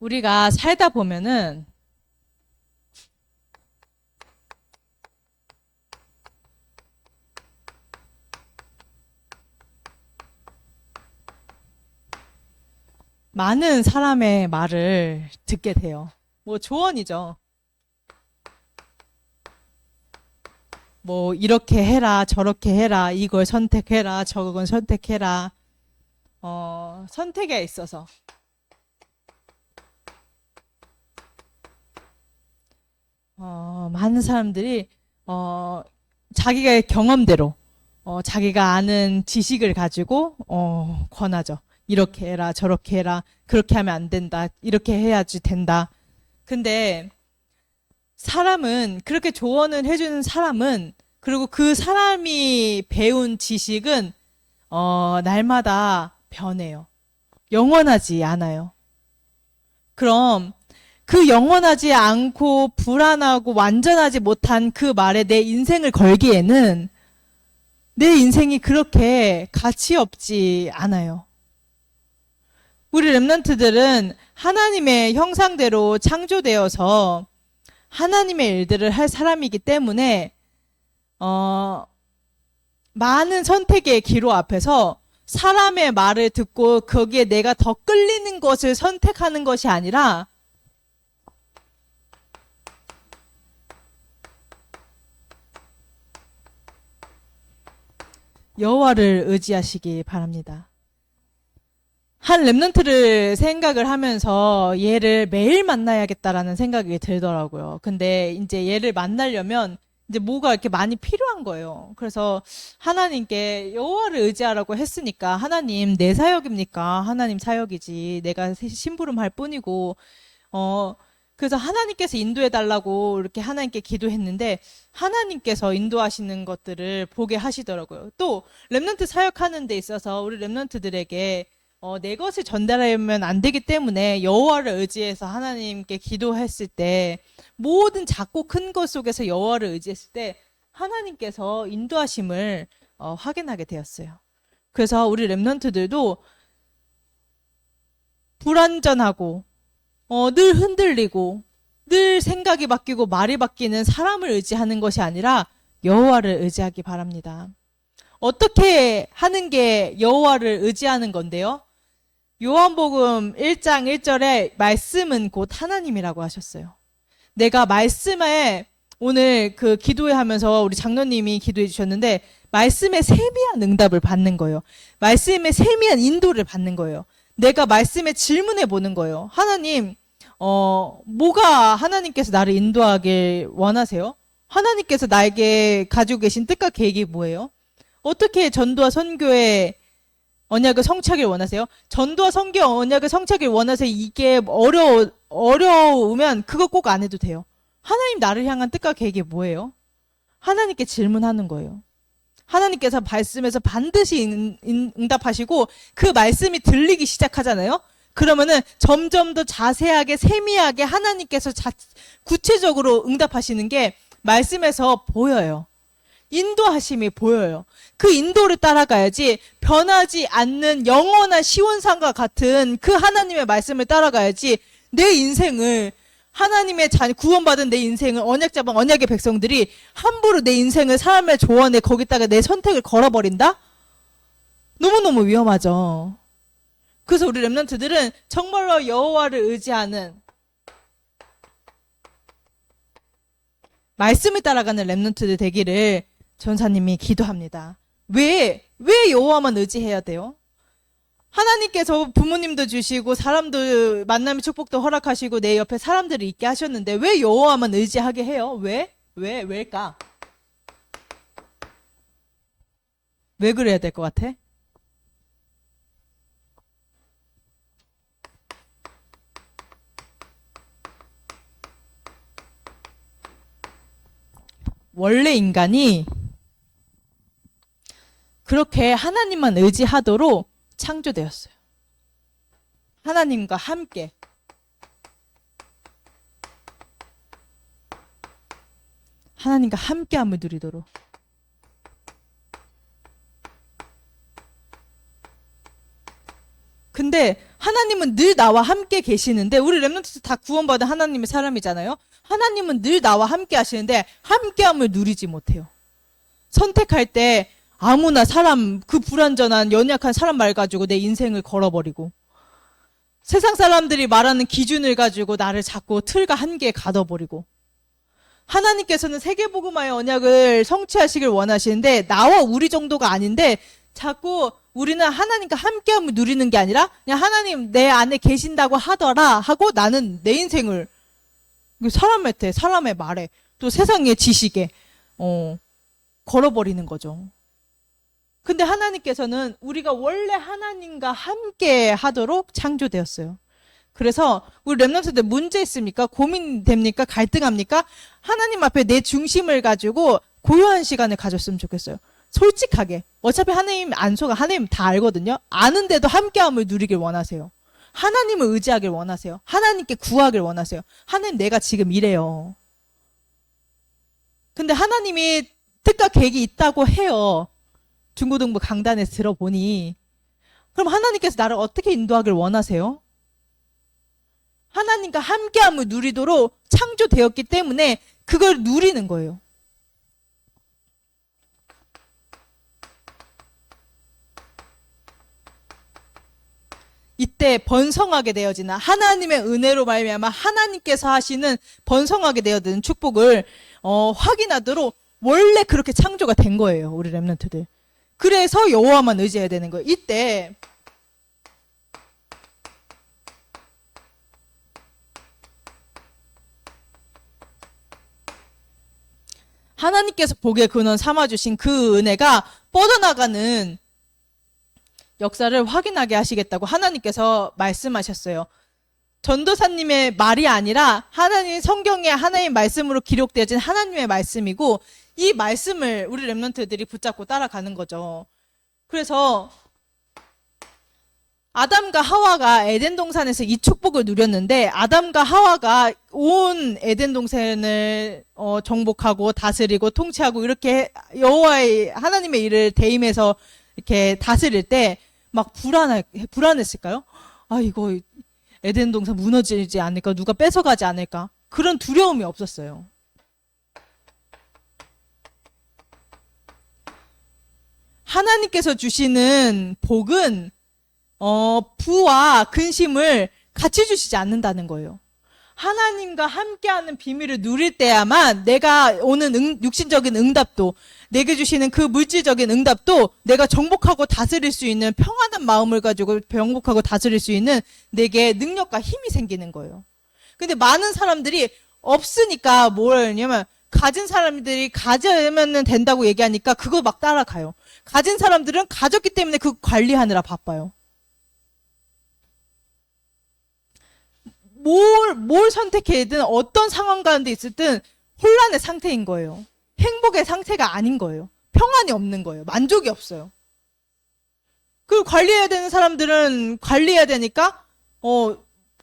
우리가 살다 보면은 많은 사람의 말을 듣게 돼요. 뭐 조언이죠. 뭐 이렇게 해라, 저렇게 해라, 이걸 선택해라, 저건 선택해라. 선택에 있어서 많은 사람들이 자기의 경험대로 자기가 아는 지식을 가지고 권하죠. 이렇게 해라, 저렇게 해라, 그렇게 하면 안 된다, 이렇게 해야지 된다. 근데 사람은 그렇게 조언을 해주는 사람은 그리고 그 사람이 배운 지식은 날마다 변해요. 영원하지 않아요. 그럼 그 영원하지 않고 불안하고 완전하지 못한 그 말에 내 인생을 걸기에는 내 인생이 그렇게 가치 없지 않아요. 우리 렘넌트들은 하나님의 형상대로 창조되어서 하나님의 일들을 할 사람이기 때문에 많은 선택의 기로 앞에서 사람의 말을 듣고 거기에 내가 더 끌리는 것을 선택하는 것이 아니라 여호와를 의지하시기 바랍니다. 한 렘넌트를 생각을 하면서 얘를 매일 만나야겠다라는 생각이 들더라고요. 근데 이제 얘를 만나려면 이제 뭐가 이렇게 많이 필요한 거예요. 그래서 하나님께 여호와를 의지하라고 했으니까 하나님 내 사역입니까? 하나님 사역이지. 내가 심부름할 뿐이고 그래서 하나님께서 인도해 달라고 이렇게 하나님께 기도했는데 하나님께서 인도하시는 것들을 보게 하시더라고요. 또 렘넌트 사역하는 데 있어서 우리 렘넌트들에게 내 것을 전달하면 안 되기 때문에 여호와를 의지해서 하나님께 기도했을 때 모든 작고 큰 것 속에서 여호와를 의지했을 때 하나님께서 인도하심을 확인하게 되었어요. 그래서 우리 렘넌트들도 불완전하고 늘 흔들리고 늘 생각이 바뀌고 말이 바뀌는 사람을 의지하는 것이 아니라 여호와를 의지하기 바랍니다. 어떻게 하는 게 여호와를 의지하는 건데요? 요한복음 1장 1절에 말씀은 곧 하나님이라고 하셨어요. 내가 말씀에 오늘 그 기도회 하면서 우리 장로님이 기도해 주셨는데 말씀의 세미한 응답을 받는 거예요. 말씀의 세미한 인도를 받는 거예요. 내가 말씀에 질문해 보는 거예요. 하나님, 뭐가 하나님께서 나를 인도하길 원하세요? 하나님께서 나에게 가지고 계신 뜻과 계획이 뭐예요? 어떻게 전도와 선교의 언약을 성취하길 원하세요? 전도와 선교 언약을 성취하길 원하세요? 이게 어려우면 그거 꼭 안 해도 돼요. 하나님 나를 향한 뜻과 계획이 뭐예요? 하나님께 질문하는 거예요. 하나님께서 말씀에서 반드시 응답하시고 그 말씀이 들리기 시작하잖아요. 그러면은 점점 더 자세하게 세미하게 하나님께서 구체적으로 응답하시는 게 말씀에서 보여요. 인도하심이 보여요. 그 인도를 따라가야지 변하지 않는 영원한 시온산과 같은 그 하나님의 말씀을 따라가야지 내 인생을 하나님의 구원받은 내 인생을 언약자방 언약의 백성들이 함부로 내 인생을 사람의 조언에 거기다가 내 선택을 걸어버린다? 너무너무 위험하죠. 그래서 우리 렘넌트들은 정말로 여호와를 의지하는 말씀을 따라가는 렘넌트들 되기를 전사님이 기도합니다. 왜 여호와만 의지해야 돼요? 하나님께서 부모님도 주시고 사람도 만남의 축복도 허락하시고 내 옆에 사람들이 있게 하셨는데 왜 여호와만 의지하게 해요? 왜일까? 왜 그래야 될 것 같아? 원래 인간이 그렇게 하나님만 의지하도록 창조되었어요. 하나님과 함께. 하나님과 함께함을 누리도록. 근데 하나님은 늘 나와 함께 계시는데, 우리 렘넌트 다 구원받은 하나님의 사람이잖아요. 하나님은 늘 나와 함께 하시는데 함께함을 누리지 못해요. 선택할 때 아무나 사람, 그 불완전한 연약한 사람 말 가지고 내 인생을 걸어버리고, 세상 사람들이 말하는 기준을 가지고 나를 자꾸 틀과 한계에 가둬버리고, 하나님께서는 세계복음화의 언약을 성취하시길 원하시는데 나와 우리 정도가 아닌데 자꾸 우리는 하나님과 함께함을 누리는 게 아니라 그냥 하나님 내 안에 계신다고 하더라 하고 나는 내 인생을 사람한테, 사람의 말에, 또 세상의 지식에 걸어버리는 거죠. 근데 하나님께서는 우리가 원래 하나님과 함께 하도록 창조되었어요. 그래서 우리 렘넌트들 문제 있습니까? 고민됩니까? 갈등합니까? 하나님 앞에 내 중심을 가지고 고요한 시간을 가졌으면 좋겠어요. 솔직하게. 어차피 하나님 안 속아. 하나님 다 알거든요. 아는데도 함께함을 누리길 원하세요. 하나님을 의지하길 원하세요. 하나님께 구하길 원하세요. 하나님 내가 지금 이래요. 근데 하나님이 뜻과 계획이 있다고 해요. 중고등부 강단에서 들어보니. 그럼 하나님께서 나를 어떻게 인도하길 원하세요? 하나님과 함께함을 누리도록 창조되었기 때문에 그걸 누리는 거예요. 이때 번성하게 되어지는 하나님의 은혜로 말미암아 하나님께서 하시는 번성하게 되어지는 축복을 확인하도록 원래 그렇게 창조가 된 거예요. 우리 렘넌트들. 그래서 여호와만 의지해야 되는 거예요. 이때 하나님께서 복의 근원 삼아주신 그 은혜가 뻗어나가는 역사를 확인하게 하시겠다고 하나님께서 말씀하셨어요. 전도사님의 말이 아니라 하나님 성경에 하나님의 말씀으로 기록되어진 하나님의 말씀이고, 이 말씀을 우리 렘넌트들이 붙잡고 따라가는 거죠. 그래서 아담과 하와가 에덴 동산에서 이 축복을 누렸는데, 아담과 하와가 온 에덴 동산을 정복하고 다스리고 통치하고 이렇게 여호와의 하나님의 일을 대임해서 이렇게 다스릴 때 막 불안했을까요? 아, 이거 에덴 동산 무너지지 않을까? 누가 뺏어가지 않을까? 그런 두려움이 없었어요. 하나님께서 주시는 복은 부와 근심을 같이 주시지 않는다는 거예요. 하나님과 함께하는 비밀을 누릴 때야만 내가 오는 육신적인 응답도, 내게 주시는 그 물질적인 응답도 내가 정복하고 다스릴 수 있는 평안한 마음을 가지고 정복하고 다스릴 수 있는 내게 능력과 힘이 생기는 거예요. 근데 많은 사람들이 없으니까 뭘 하냐면, 가진 사람들이 가지면 된다고 얘기하니까 그거 막 따라가요. 가진 사람들은 가졌기 때문에 그거 관리하느라 바빠요. 뭘 선택해든 어떤 상황 가운데 있을 땐 혼란의 상태인 거예요. 행복의 상태가 아닌 거예요. 평안이 없는 거예요. 만족이 없어요. 그리고 관리해야 되는 사람들은 관리해야 되니까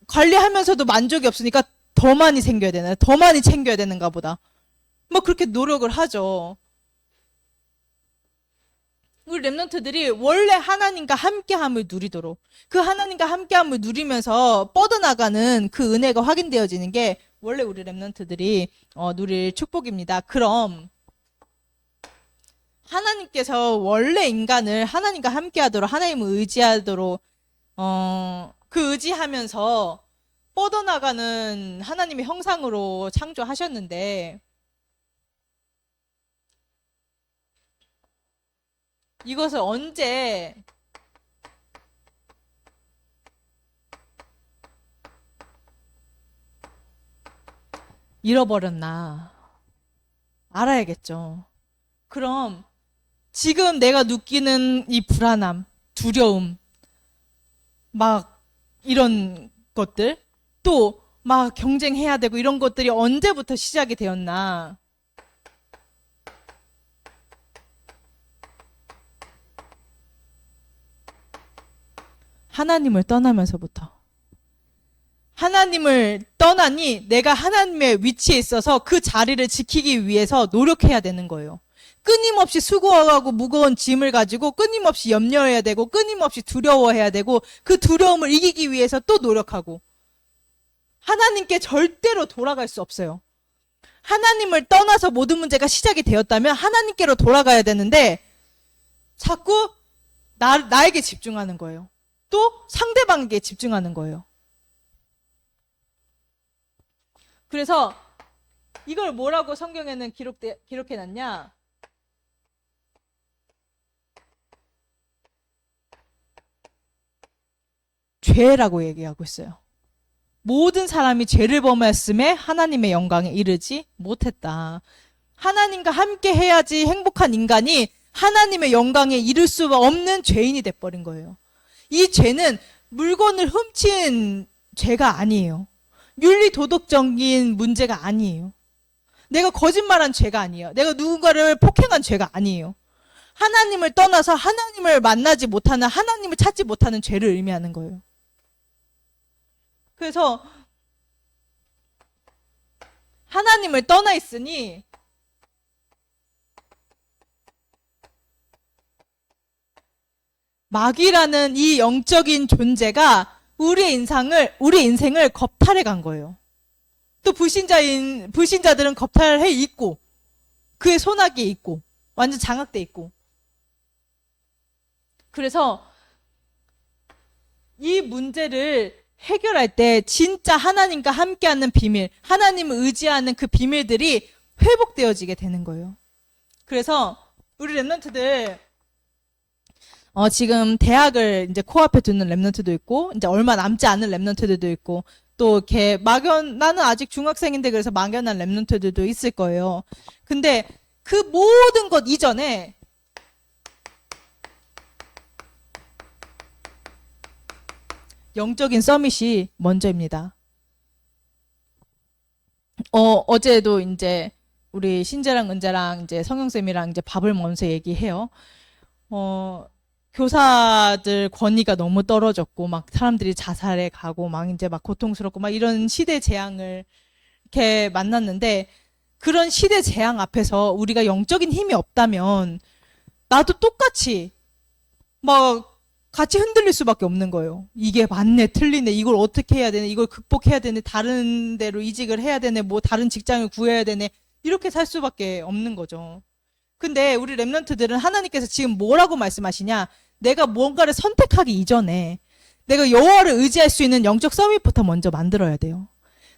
관리하면서도 만족이 없으니까 더 많이 생겨야 되나, 더 많이 챙겨야 되는가 보다. 뭐 그렇게 노력을 하죠. 우리 렘넌트들이 원래 하나님과 함께함을 누리도록, 그 하나님과 함께함을 누리면서 뻗어나가는 그 은혜가 확인되어지는 게 원래 우리 렘넌트들이 누릴 축복입니다. 그럼 하나님께서 원래 인간을 하나님과 함께하도록, 하나님을 의지하도록 그 의지하면서 뻗어나가는 하나님의 형상으로 창조하셨는데, 이것을 언제 잃어버렸나 알아야겠죠. 그럼 지금 내가 느끼는 이 불안함, 두려움, 막 이런 것들, 또 막 경쟁해야 되고 이런 것들이 언제부터 시작이 되었나. 하나님을 떠나면서부터. 하나님을 떠나니 내가 하나님의 위치에 있어서 그 자리를 지키기 위해서 노력해야 되는 거예요. 끊임없이 수고하고 무거운 짐을 가지고 끊임없이 염려해야 되고 끊임없이 두려워해야 되고 그 두려움을 이기기 위해서 또 노력하고 하나님께 절대로 돌아갈 수 없어요. 하나님을 떠나서 모든 문제가 시작이 되었다면 하나님께로 돌아가야 되는데 자꾸 나에게 집중하는 거예요. 또 상대방에게 집중하는 거예요. 그래서 이걸 뭐라고 성경에는 기록해놨냐? 죄라고 얘기하고 있어요. 모든 사람이 죄를 범했음에 하나님의 영광에 이르지 못했다. 하나님과 함께 해야지 행복한 인간이 하나님의 영광에 이를 수 없는 죄인이 돼버린 거예요. 이 죄는 물건을 훔친 죄가 아니에요. 윤리 도덕적인 문제가 아니에요. 내가 거짓말한 죄가 아니에요. 내가 누군가를 폭행한 죄가 아니에요. 하나님을 떠나서 하나님을 만나지 못하는, 하나님을 찾지 못하는 죄를 의미하는 거예요. 그래서 하나님을 떠나 있으니 마귀라는 이 영적인 존재가 우리의 인생을 겁탈해 간 거예요. 또 불신자들은 겁탈해 있고 그의 손아귀에 있고 완전 장악돼 있고. 그래서 이 문제를 해결할 때 진짜 하나님과 함께하는 비밀, 하나님을 의지하는 그 비밀들이 회복되어지게 되는 거예요. 그래서 우리 랩런트들 지금 대학을 이제 코앞에 두는 랩런트도 있고 이제 얼마 남지 않은 랩런트들도 있고 또 이렇게 나는 아직 중학생인데 그래서 막연한 랩런트들도 있을 거예요. 근데 그 모든 것 이전에 영적인 서밋이 먼저입니다. 어제도 이제 우리 신재랑 은재랑 이제 성영쌤이랑 이제 밥을 먹으면서 얘기해요. 교사들 권위가 너무 떨어졌고 막 사람들이 자살해 가고 막 이제 막 고통스럽고 막 이런 시대 재앙을 이렇게 만났는데 그런 시대 재앙 앞에서 우리가 영적인 힘이 없다면 나도 똑같이 막 같이 흔들릴 수밖에 없는 거예요. 이게 맞네, 틀리네, 이걸 어떻게 해야 되네, 이걸 극복해야 되네, 다른 데로 이직을 해야 되네, 뭐 다른 직장을 구해야 되네, 이렇게 살 수밖에 없는 거죠. 근데 우리 랩런트들은 하나님께서 지금 뭐라고 말씀하시냐? 내가 뭔가를 선택하기 이전에 내가 여호와를 의지할 수 있는 영적 서밋부터 먼저 만들어야 돼요.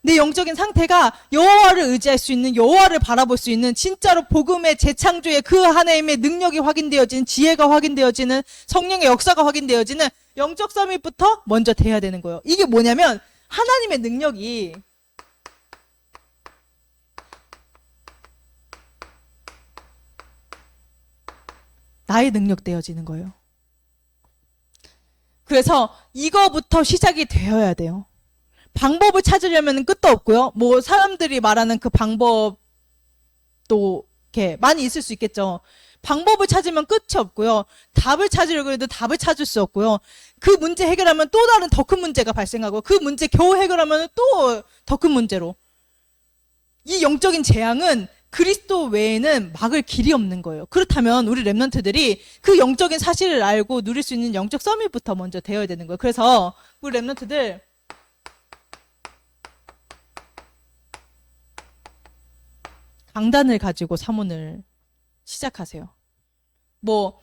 내 영적인 상태가 여호와를 의지할 수 있는, 여호와를 바라볼 수 있는 진짜로 복음의 재창조의 그 하나님의 능력이 확인되어지는, 지혜가 확인되어지는, 성령의 역사가 확인되어지는 영적 서밋부터 먼저 돼야 되는 거예요. 이게 뭐냐면 하나님의 능력이 나의 능력 되어지는 거예요. 그래서 이거부터 시작이 되어야 돼요. 방법을 찾으려면 끝도 없고요. 뭐 사람들이 말하는 그 방법도 이렇게 많이 있을 수 있겠죠. 방법을 찾으면 끝이 없고요. 답을 찾으려고 해도 답을 찾을 수 없고요. 그 문제 해결하면 또 다른 더 큰 문제가 발생하고 그 문제 겨우 해결하면 또 더 큰 문제로. 이 영적인 재앙은 그리스도 외에는 막을 길이 없는 거예요. 그렇다면 우리 랩런트들이 그 영적인 사실을 알고 누릴 수 있는 영적 서밋부터 먼저 되어야 되는 거예요. 그래서 우리 랩런트들 강단을 가지고 사모를 시작하세요. 뭐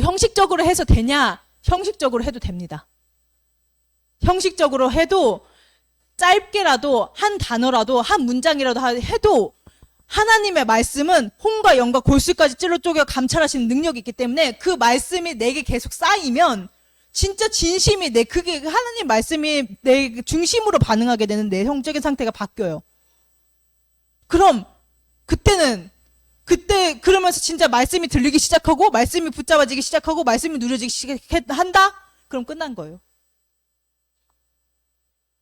형식적으로 해서 되냐? 형식적으로 해도 됩니다. 형식적으로 해도 짧게라도 한 단어라도 한 문장이라도 해도 하나님의 말씀은 홍과 영과 골수까지 찔러 쪼개 감찰하시는 능력이 있기 때문에 그 말씀이 내게 계속 쌓이면 진짜 진심이 그게 하나님 말씀이 내 중심으로 반응하게 되는 내 영적인 상태가 바뀌어요. 그럼 그때 그러면서 진짜 말씀이 들리기 시작하고 말씀이 붙잡아지기 시작하고 말씀이 누려지기 시작한다? 그럼 끝난 거예요.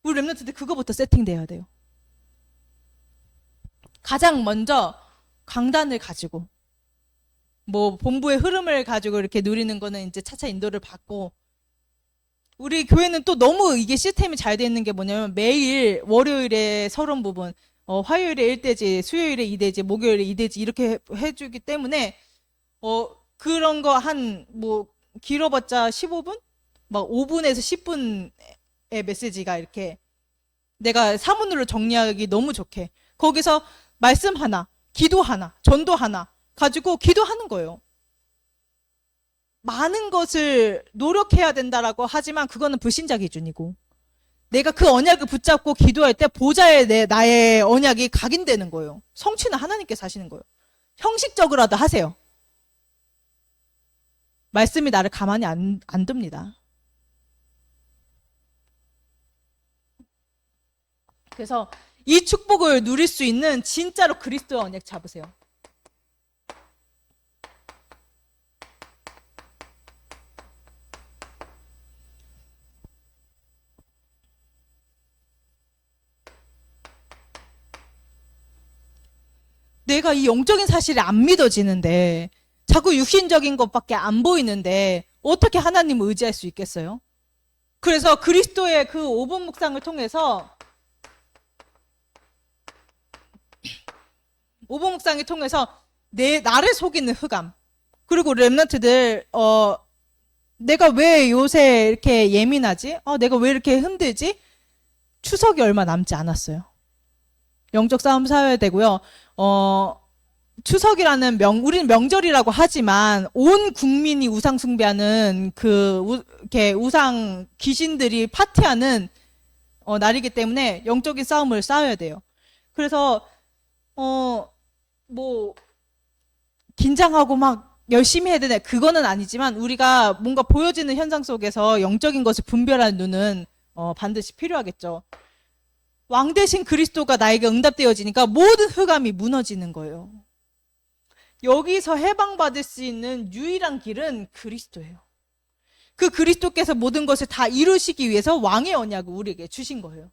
우리 랩런트들 그거부터 세팅돼야 돼요. 가장 먼저 강단을 가지고 뭐 본부의 흐름을 가지고 이렇게 누리는 거는 이제 차차 인도를 받고 우리 교회는 또 너무 이게 시스템이 잘 돼 있는 게 뭐냐면 매일 월요일에 서론 부분 화요일에 1대지, 수요일에 2대지, 목요일에 2대지 이렇게 해주기 때문에 그런 거 뭐 길어봤자 15분? 막 5분에서 10분의 메시지가 이렇게 내가 사문으로 정리하기 너무 좋게 거기서 말씀 하나, 기도 하나, 전도 하나 가지고 기도하는 거예요. 많은 것을 노력해야 된다라고 하지만 그거는 불신자 기준이고 내가 그 언약을 붙잡고 기도할 때 보좌에 나의 언약이 각인되는 거예요. 성취는 하나님께서 하시는 거예요. 형식적으로라도 하세요. 말씀이 나를 가만히 안 둡니다. 그래서 이 축복을 누릴 수 있는 진짜로 그리스도의 언약 잡으세요. 내가 이 영적인 사실이 안 믿어지는데 자꾸 육신적인 것밖에 안 보이는데 어떻게 하나님을 의지할 수 있겠어요? 그래서 그리스도의 그 5분 묵상을 통해서 5분 묵상을 통해서 나를 속이는 흑암 그리고 우리 랩런트들 내가 왜 요새 이렇게 예민하지? 내가 왜 이렇게 힘들지? 추석이 얼마 남지 않았어요. 영적 싸움 싸워야 되고요. 추석이라는 우리는 명절이라고 하지만 온 국민이 우상 숭배하는 이렇게 우상 귀신들이 파티하는 날이기 때문에 영적인 싸움을 싸워야 돼요. 그래서 뭐 긴장하고 막 열심히 해야 되네 그거는 아니지만 우리가 뭔가 보여지는 현상 속에서 영적인 것을 분별하는 눈은 반드시 필요하겠죠. 왕 대신 그리스도가 나에게 응답되어지니까 모든 흑암이 무너지는 거예요. 여기서 해방받을 수 있는 유일한 길은 그리스도예요. 그 그리스도께서 모든 것을 다 이루시기 위해서 왕의 언약을 우리에게 주신 거예요.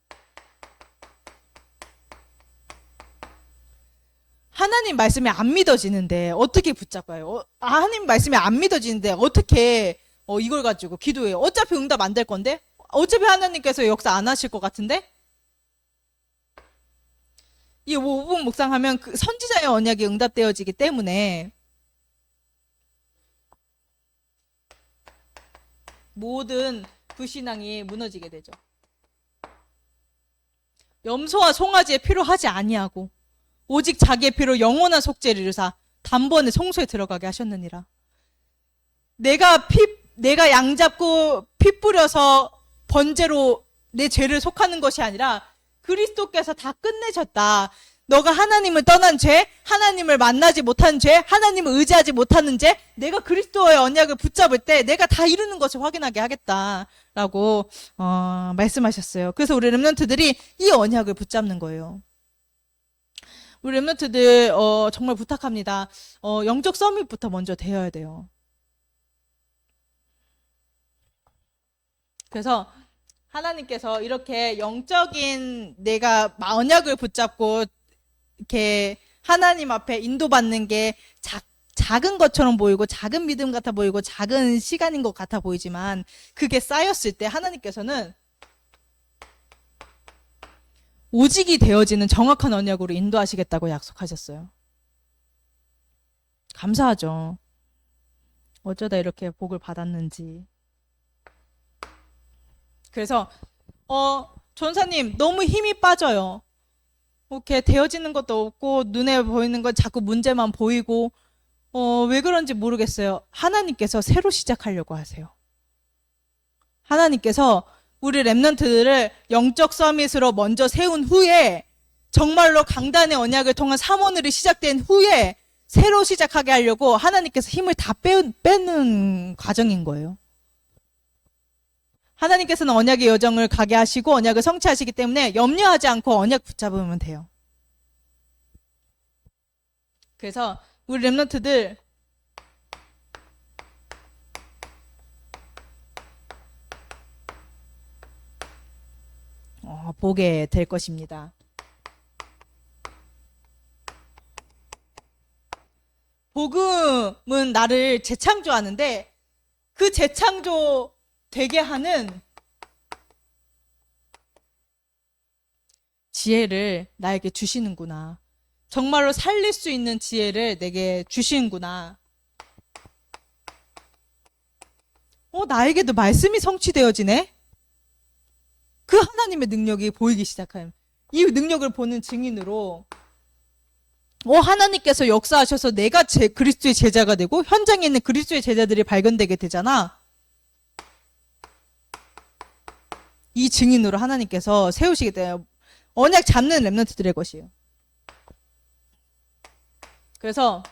하나님 말씀이 안 믿어지는데 어떻게 붙잡아요? 하나님 말씀이 안 믿어지는데 어떻게 이걸 가지고 기도해요? 어차피 응답 안 될 건데? 어차피 하나님께서 역사 안 하실 것 같은데? 이 5분 묵상하면 그 선지자의 언약이 응답되어지기 때문에 모든 불신앙이 무너지게 되죠. 염소와 송아지의 피로 하지 아니하고 오직 자기의 피로 영원한 속죄를 이루사 단번에 송소에 들어가게 하셨느니라. 내가 양 잡고 피 뿌려서 번제로 내 죄를 속하는 것이 아니라 그리스도께서 다 끝내셨다. 너가 하나님을 떠난 죄, 하나님을 만나지 못한 죄, 하나님을 의지하지 못하는 죄, 내가 그리스도의 언약을 붙잡을 때 내가 다 이루는 것을 확인하게 하겠다라고 말씀하셨어요. 그래서 우리 렘넌트들이 이 언약을 붙잡는 거예요. 우리 렘넌트들 정말 부탁합니다. 영적 서밋부터 먼저 되어야 돼요. 그래서 하나님께서 이렇게 영적인 내가 언약을 붙잡고 이렇게 하나님 앞에 인도받는 게 작은 것처럼 보이고 작은 믿음 같아 보이고 작은 시간인 것 같아 보이지만 그게 쌓였을 때 하나님께서는 오직이 되어지는 정확한 언약으로 인도하시겠다고 약속하셨어요. 감사하죠. 어쩌다 이렇게 복을 받았는지. 그래서 전사님 너무 힘이 빠져요. 이렇게 되어지는 것도 없고 눈에 보이는 건 자꾸 문제만 보이고 왜 그런지 모르겠어요. 하나님께서 새로 시작하려고 하세요. 하나님께서 우리 렘넌트들을 영적 서밋으로 먼저 세운 후에 정말로 강단의 언약을 통한 삼원을이 시작된 후에 새로 시작하게 하려고 하나님께서 힘을 다 빼는 과정인 거예요. 하나님께서는 언약의 여정을 가게 하시고 언약을 성취하시기 때문에 염려하지 않고 언약 붙잡으면 돼요. 그래서 우리 렘넌트들 보게 될 것입니다. 복음은 나를 재창조하는데 그 재창조 되게 하는 지혜를 나에게 주시는구나. 정말로 살릴 수 있는 지혜를 내게 주시는구나. 나에게도 말씀이 성취되어지네? 그 하나님의 능력이 보이기 시작해요. 이 능력을 보는 증인으로 하나님께서 역사하셔서 내가 그리스도의 제자가 되고 현장에 있는 그리스도의 제자들이 발견되게 되잖아. 이 증인으로 하나님께서 세우시게 돼요. 언약 잡는 렘넌트들의 것이에요. 그래서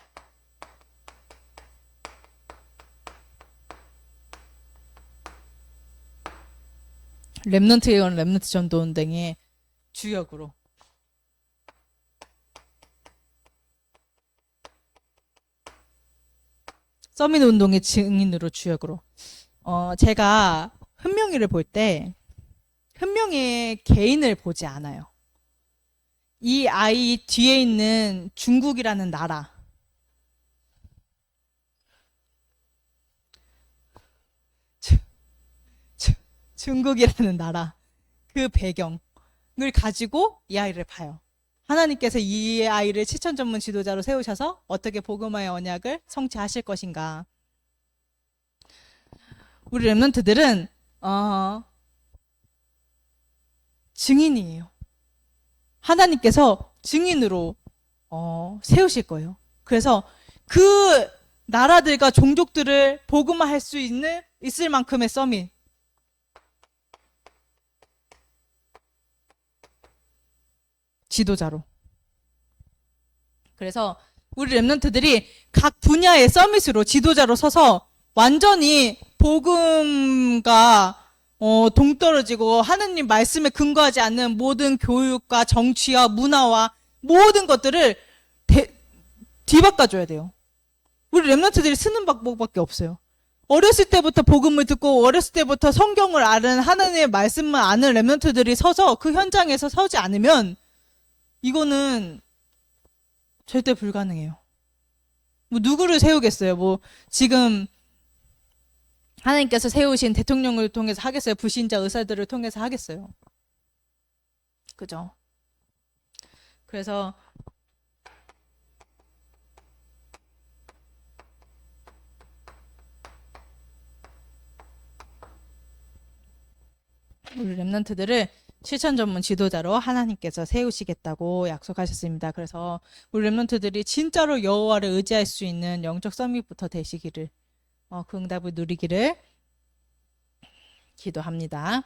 렘넌트에 건 렘넌트 전도 운동의 주역으로 서밋 운동의 증인으로 주역으로 제가 흔명이를 볼 때 흔명의 개인을 보지 않아요. 이 아이 뒤에 있는 중국이라는 나라, 중국이라는 나라, 그 배경을 가지고 이 아이를 봐요. 하나님께서 이 아이를 치천 전문 지도자로 세우셔서 어떻게 복음화의 언약을 성취하실 것인가. 우리 렘넌트들은 증인이에요. 하나님께서 증인으로 세우실 거예요. 그래서 그 나라들과 종족들을 복음화할 수 있을 만큼의 서밋, 지도자로. 그래서 우리 렘넌트들이 각 분야의 서밋으로 지도자로 서서 완전히 복음과 동떨어지고 하느님 말씀에 근거하지 않는 모든 교육과 정치와 문화와 모든 것들을 뒤바꿔줘야 돼요. 우리 렘넌트들이 쓰는 방법밖에 없어요. 어렸을 때부터 복음을 듣고 어렸을 때부터 성경을 아는 하나님의 말씀만 아는 렘넌트들이 서서 그 현장에서 서지 않으면 이거는 절대 불가능해요. 뭐 누구를 세우겠어요? 뭐 지금 하나님께서 세우신 대통령을 통해서 하겠어요? 불신자 의사들을 통해서 하겠어요? 그죠? 그래서 우리 렘넌트들을 실천 전문 지도자로 하나님께서 세우시겠다고 약속하셨습니다. 그래서 우리 렘넌트들이 진짜로 여호와를 의지할 수 있는 영적 서밋부터 되시기를, 그 응답을 누리기를 기도합니다.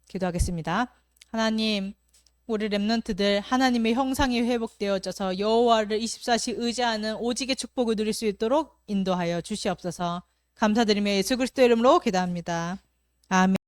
기도하겠습니다. 하나님, 우리 렘넌트들 하나님의 형상이 회복되어져서 여호와를 24시 의지하는 오직의 축복을 누릴 수 있도록 인도하여 주시옵소서. 감사드리며 예수 그리스도 이름으로 기도합니다. 아멘.